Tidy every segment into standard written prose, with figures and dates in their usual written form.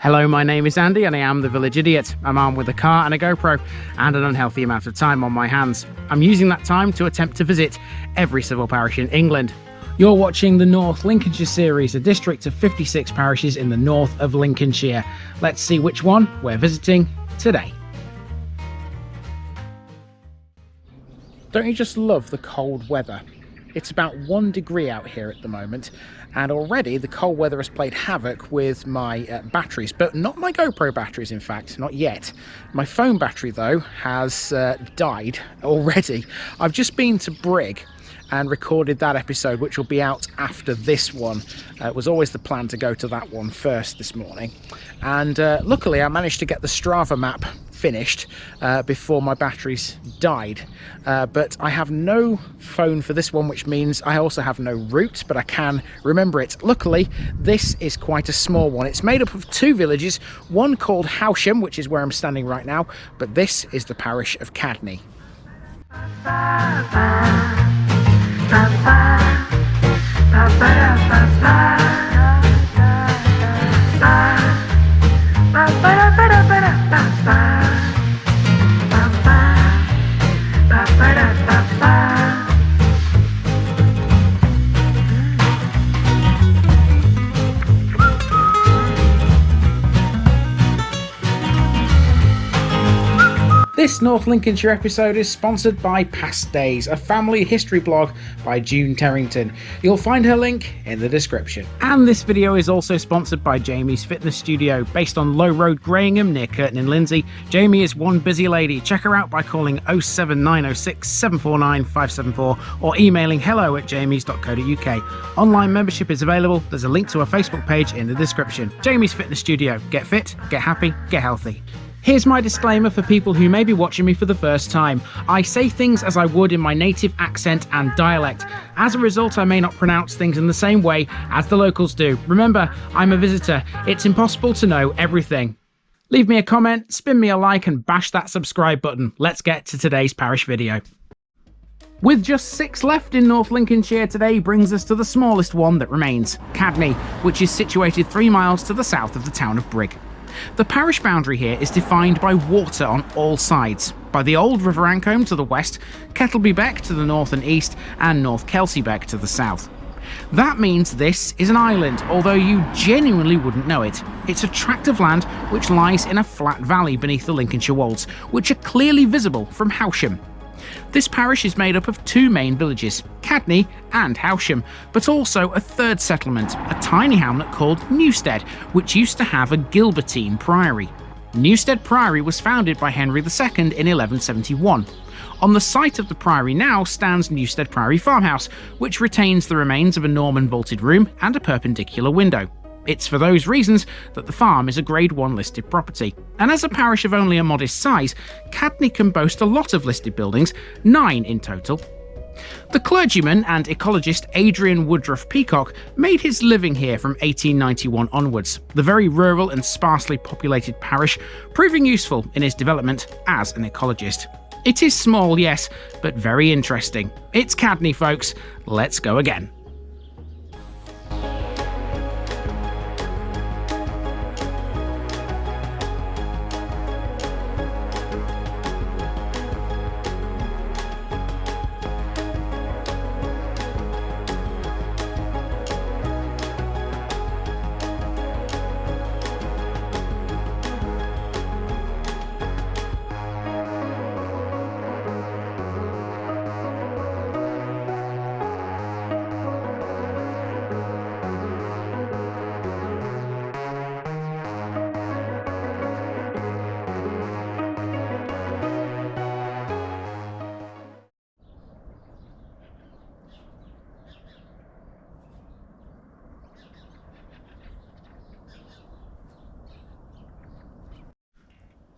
Hello, my name is Andy and I am the Village Idiot. I'm armed with a car and a GoPro and an unhealthy amount of time on my hands. I'm using that time to attempt to visit every civil parish in England. You're watching the North Lincolnshire series, a district of 56 parishes in the north of Lincolnshire. Let's see which one we're visiting today. Don't you just love the cold weather? It's about 1 degree out here at the moment, and already the cold weather has played havoc with my batteries, but not my GoPro batteries, in fact, not yet. My phone battery, though, has died already. I've just been to Brigg and recorded that episode, which will be out after this one. It was always the plan to go to that one first this morning, and luckily I managed to get the Strava map finished before my batteries died, but I have no phone for this one, which means I also have no route, but I can remember it. Luckily, this is quite a small one. It's made up of 2 villages, one called Howsham, which is where I'm standing right now, but this is the parish of Cadney. This North Lincolnshire episode is sponsored by Past Days, a family history blog by June Terrington. You'll find her link in the description. And this video is also sponsored by Jamie's Fitness Studio, based on Low Road, Graham, near Curtin in Lindsay. Jamie is one busy lady. Check her out by calling 07906 749 574 or emailing hello@jamies.co.uk. Online membership is available. There's a link to her Facebook page in the description. Jamie's Fitness Studio. Get fit, get happy, get healthy. Here's my disclaimer for people who may be watching me for the first time. I say things as I would in my native accent and dialect. As a result, I may not pronounce things in the same way as the locals do. Remember, I'm a visitor. It's impossible to know everything. Leave me a comment, spin me a like, and bash that subscribe button. Let's get to today's parish video. With just 6 left in North Lincolnshire, today brings us to the smallest one that remains, Cadney, which is situated 3 miles to the south of the town of Brigg. The parish boundary here is defined by water on all sides, by the Old River Ancholme to the west, Kettleby Beck to the north and east, and North Kelsey Beck to the south. That means this is an island, although you genuinely wouldn't know it. It's a tract of land which lies in a flat valley beneath the Lincolnshire Wolds, which are clearly visible from Howsham. This parish is made up of 2 main villages, Cadney and Howsham, but also a 3rd settlement, a tiny hamlet called Newstead, which used to have a Gilbertine Priory. Newstead Priory was founded by Henry II in 1171. On the site of the priory now stands Newstead Priory Farmhouse, which retains the remains of a Norman vaulted room and a perpendicular window. It's for those reasons that the farm is a Grade 1 listed property, and as a parish of only a modest size, Cadney can boast a lot of listed buildings, 9 in total. The clergyman and ecologist Adrian Woodruff Peacock made his living here from 1891 onwards, the very rural and sparsely populated parish proving useful in his development as an ecologist. It is small, yes, but very interesting. It's Cadney, folks. Let's go again.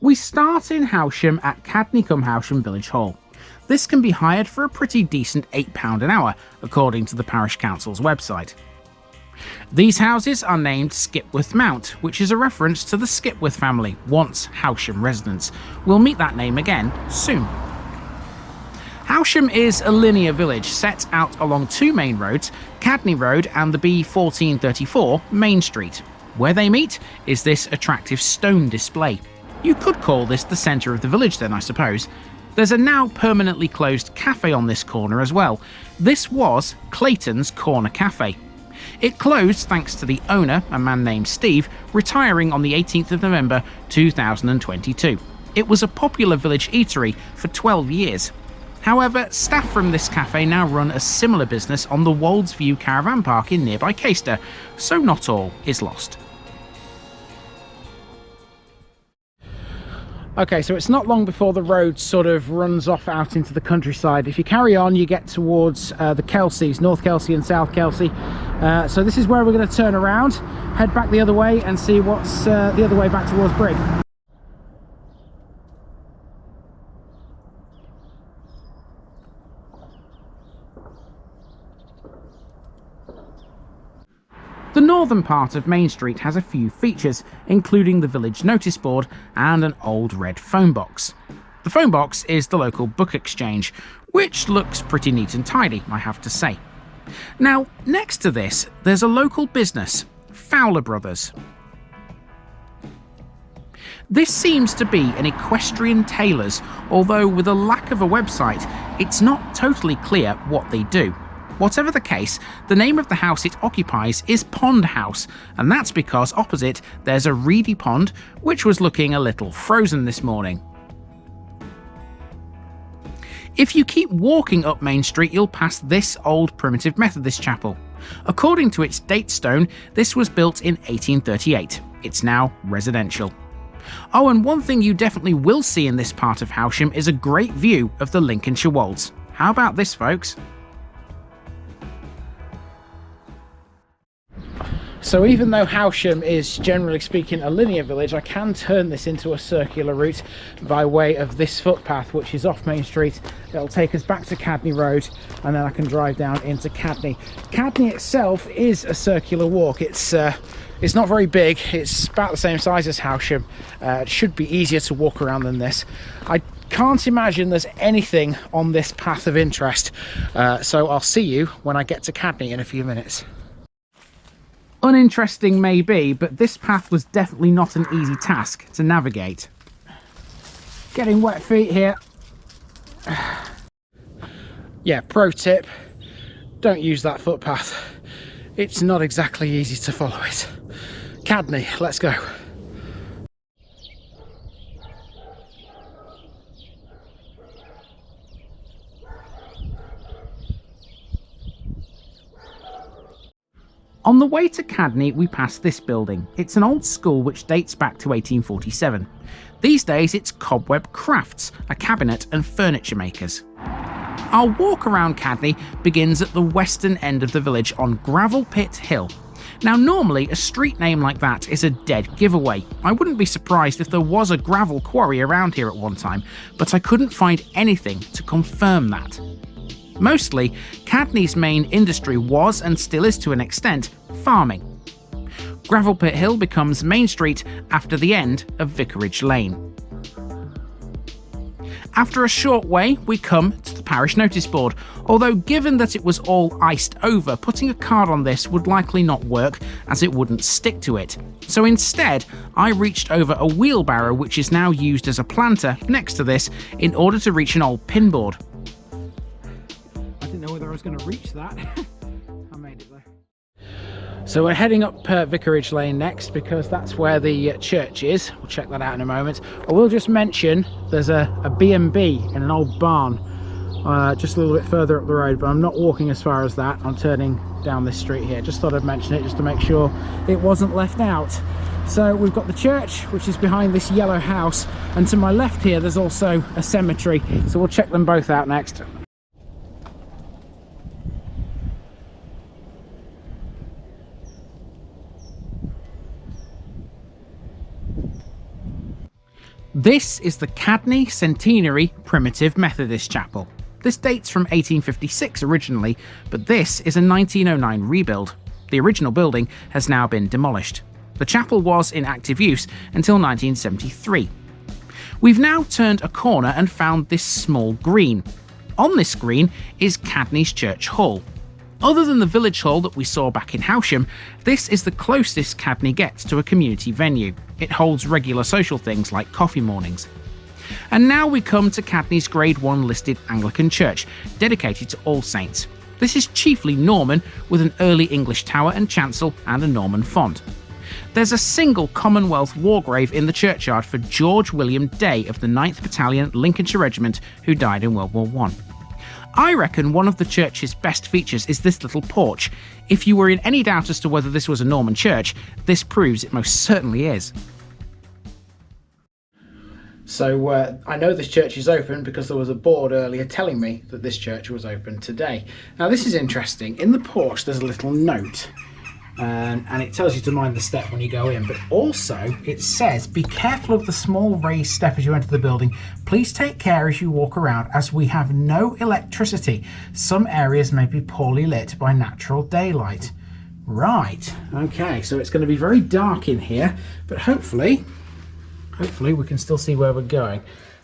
We start in Howsham at Cadney cum Howsham Village Hall. This can be hired for a pretty decent £8 an hour, according to the Parish Council's website. These houses are named Skipworth Mount, which is a reference to the Skipworth family, once Howsham residents. We'll meet that name again soon. Howsham is a linear village set out along 2 main roads, Cadney Road and the B1434 Main Street. Where they meet is this attractive stone display. You could call this the centre of the village then, I suppose. There's a now permanently closed cafe on this corner as well. This was Clayton's Corner Cafe. It closed thanks to the owner, a man named Steve, retiring on the 18th of November 2022. It was a popular village eatery for 12 years. However, staff from this cafe now run a similar business on the Wolds View Caravan Park in nearby Caister, so not all is lost. Okay, so it's not long before the road sort of runs off out into the countryside. If you carry on, you get towards the Kelseys, North Kelsey and South Kelsey. So this is where we're going to turn around, head back the other way and see what's the other way back towards Brigg. The northern part of Main Street has a few features, including the village notice board and an old red phone box. The phone box is the local book exchange, which looks pretty neat and tidy, I have to say. Now, next to this, there's a local business, Fowler Brothers. This seems to be an equestrian tailor's, although with a lack of a website, it's not totally clear what they do. Whatever the case, the name of the house it occupies is Pond House, and that's because opposite there's a reedy pond which was looking a little frozen this morning. If you keep walking up Main Street, you'll pass this old primitive Methodist chapel. According to its date stone, this was built in 1838. It's now residential. Oh, and one thing you definitely will see in this part of Howsham is a great view of the Lincolnshire Wolds. How about this, folks? So even though Howsham is, generally speaking, a linear village, I can turn this into a circular route by way of this footpath, which is off Main Street. It'll take us back to Cadney Road, and then I can drive down into Cadney. Cadney itself is a circular walk. It's not very big. It's about the same size as Howsham. It should be easier to walk around than this. I can't imagine there's anything on this path of interest. So I'll see you when I get to Cadney in a few minutes. Uninteresting maybe, but this path was definitely not an easy task to navigate. Getting wet feet here. Yeah, pro tip, don't use that footpath. It's not exactly easy to follow it. Cadney, let's go. On the way to Cadney, we pass this building. It's an old school which dates back to 1847. These days it's Cobweb Crafts, a cabinet and furniture makers. Our walk around Cadney begins at the western end of the village on Gravel Pit Hill. Now normally a street name like that is a dead giveaway. I wouldn't be surprised if there was a gravel quarry around here at one time, but I couldn't find anything to confirm that. Mostly, Cadney's main industry was, and still is to an extent, farming. Gravel Pit Hill becomes Main Street after the end of Vicarage Lane. After a short way, we come to the parish notice board, although given that it was all iced over, putting a card on this would likely not work as it wouldn't stick to it. So instead, I reached over a wheelbarrow which is now used as a planter next to this in order to reach an old pinboard. I didn't know whether I was going to reach that. I made it though. So we're heading up Vicarage Lane next because that's where the church is. We'll check that out in a moment. I will just mention there's a B&B in an old barn just a little bit further up the road, but I'm not walking as far as that. I'm turning down this street here. Just thought I'd mention it just to make sure it wasn't left out. So we've got the church, which is behind this yellow house, and to my left here there's also a cemetery, so we'll check them both out next. This is the Cadney Centenary Primitive Methodist Chapel. This dates from 1856 originally, but this is a 1909 rebuild. The original building has now been demolished. The chapel was in active use until 1973. We've now turned a corner and found this small green. On this green is Cadney's Church Hall. Other than the village hall that we saw back in Howsham, this is the closest Cadney gets to a community venue. It holds regular social things like coffee mornings. And now we come to Cadney's Grade 1 listed Anglican church, dedicated to All Saints. This is chiefly Norman, with an early English tower and chancel and a Norman font. There's a single Commonwealth war grave in the churchyard for George William Day of the 9th Battalion Lincolnshire Regiment, who died in World War I. I reckon one of the church's best features is this little porch. If you were in any doubt as to whether this was a Norman church, this proves it most certainly is. So I know this church is open because there was a board earlier telling me that this church was open today. Now this is interesting. In the porch there's a little note and it tells you to mind the step when you go in, but also it says, be careful of the small raised step as you enter the building. Please take care as you walk around, as we have no electricity. Some areas may be poorly lit by natural daylight. Right, okay, so it's going to be very dark in here, but hopefully we can still see where we're going.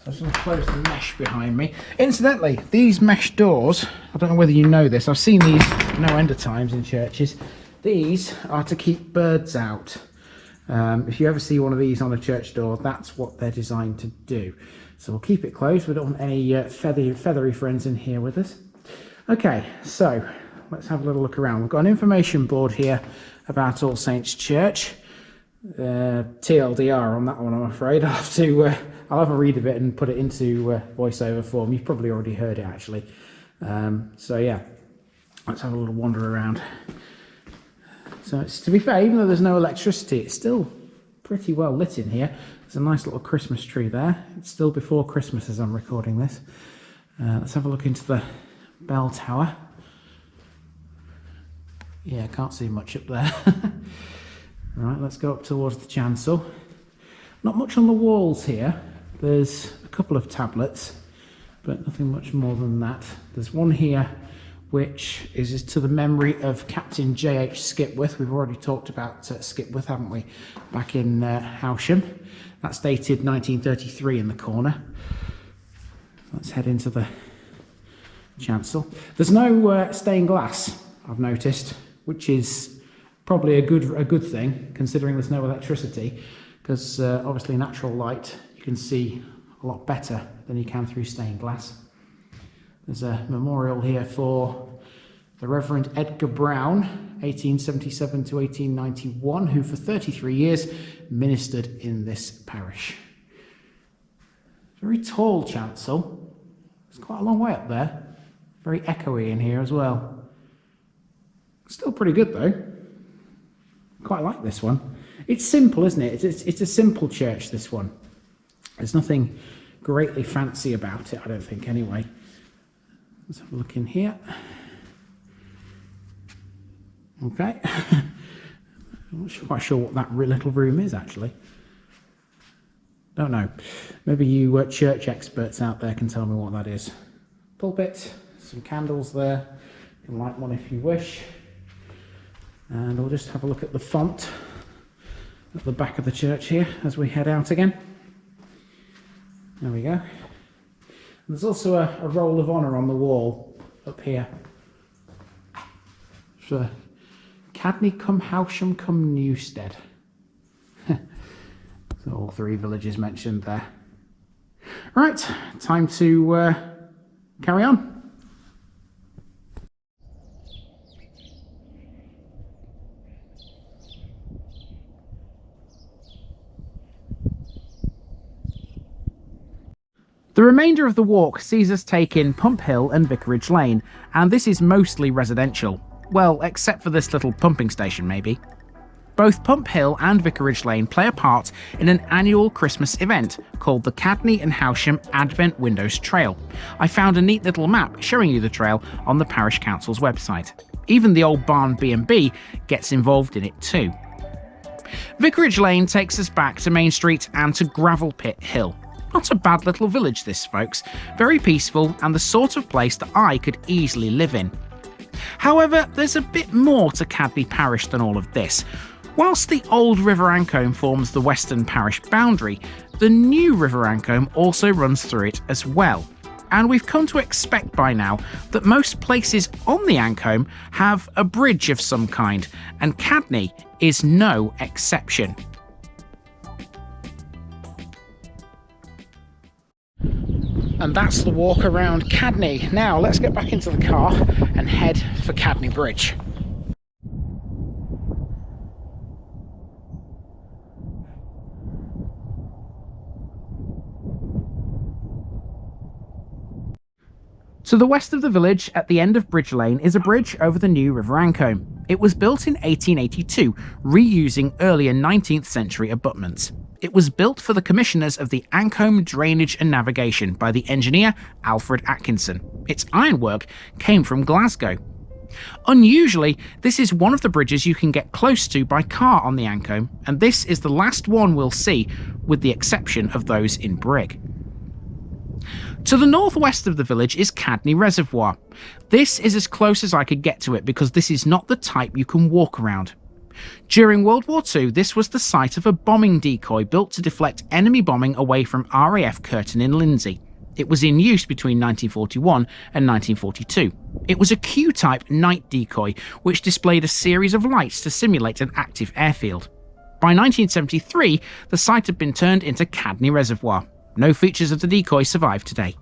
So I'm just going to close the mesh behind me. Incidentally, these mesh doors, I don't know whether you know this, I've seen these no end of times in churches. These are to keep birds out. If you ever see one of these on a church door, that's what they're designed to do. So we'll keep it closed. We don't want any feathery friends in here with us. Okay, so let's have a little look around. We've got an information board here about All Saints Church. TLDR on that one, I'm afraid. I'll have a read of it and put it into voiceover form. You've probably already heard it actually. So yeah, let's have a little wander around. So it's, to be fair, even though there's no electricity, it's still pretty well lit in here. There's a nice little Christmas tree there. It's still before Christmas as I'm recording this. Let's have a look into the bell tower. Yeah, I can't see much up there. Right, let's go up towards the chancel. Not much on the walls here. There's a couple of tablets, but nothing much more than that. There's one here which is to the memory of Captain J.H. Skipworth. We've already talked about Skipworth, haven't we, back in Howsham. That's dated 1933 in the corner. Let's head into the chancel. There's no stained glass, I've noticed, which is probably a good thing, considering there's no electricity, because obviously natural light you can see a lot better than you can through stained glass. There's a memorial here for the Reverend Edgar Brown, 1877 to 1891, who for 33 years ministered in this parish. Very tall chancel. It's quite a long way up there. Very echoey in here as well. Still pretty good though. Quite like this one. It's simple, isn't it? It's a simple church, this one. There's nothing greatly fancy about it, I don't think, anyway. Let's have a look in here. Okay. I'm not quite sure what that little room is, actually. Don't know. Maybe you church experts out there can tell me what that is. Pulpit, some candles there. You can light one if you wish. And we'll just have a look at the font at the back of the church here as we head out again. There we go. And there's also a roll of honour on the wall up here for Cadney cum Howsham cum Newstead. So all three villages mentioned there. Right, time to carry on. The remainder of the walk sees us take in Pump Hill and Vicarage Lane, and this is mostly residential. Well, except for this little pumping station, maybe. Both Pump Hill and Vicarage Lane play a part in an annual Christmas event called the Cadney and Howsham Advent Windows Trail. I found a neat little map showing you the trail on the Parish Council's website. Even the old barn B&B gets involved in it too. Vicarage Lane takes us back to Main Street and to Gravel Pit Hill. Not a bad little village this, folks. Very peaceful and the sort of place that I could easily live in. However, there's a bit more to Cadney Parish than all of this. Whilst the Old River Ancholme forms the western parish boundary, the New River Ancholme also runs through it as well. and we've come to expect by now that most places on the Ancholme have a bridge of some kind, and Cadney is no exception. And that's the walk around Cadney. Now let's get back into the car and head for Cadney Bridge. To the west of the village, at the end of Bridge Lane, is a bridge over the New River Ancholme. It was built in 1882, reusing earlier 19th century abutments. It was built for the commissioners of the Ancholme Drainage and Navigation by the engineer Alfred Atkinson. Its ironwork came from Glasgow. Unusually, this is one of the bridges you can get close to by car on the Ancholme, and this is the last one we'll see, with the exception of those in Brigg. To the northwest of the village is Cadney Reservoir. This is as close as I could get to it because this is not the type you can walk around. During World War II, this was the site of a bombing decoy built to deflect enemy bombing away from RAF Curtin in Lindsey. It was in use between 1941 and 1942. It was a Q-type night decoy which displayed a series of lights to simulate an active airfield. By 1973, the site had been turned into Cadney Reservoir. No features of the decoy survive today.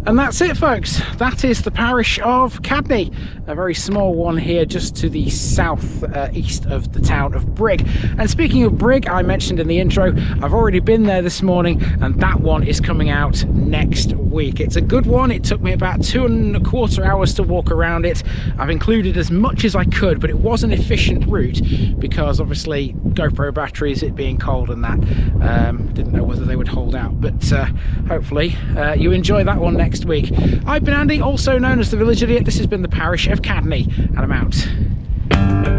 And that's it, folks. That is the parish of Cadney, a very small one here just to the south east of the town of Brigg. And speaking of Brigg, I mentioned in the intro, I've already been there this morning, and that one is coming out next week. It's a good one. It took me about 2¼ hours to walk around it. I've included as much as I could, but it was an efficient route because obviously GoPro batteries, it being cold and that, didn't know whether they would hold out, but hopefully you enjoy that one next week. I've been Andy, also known as the Village Idiot. This has been the parish of Cadney, and I'm out.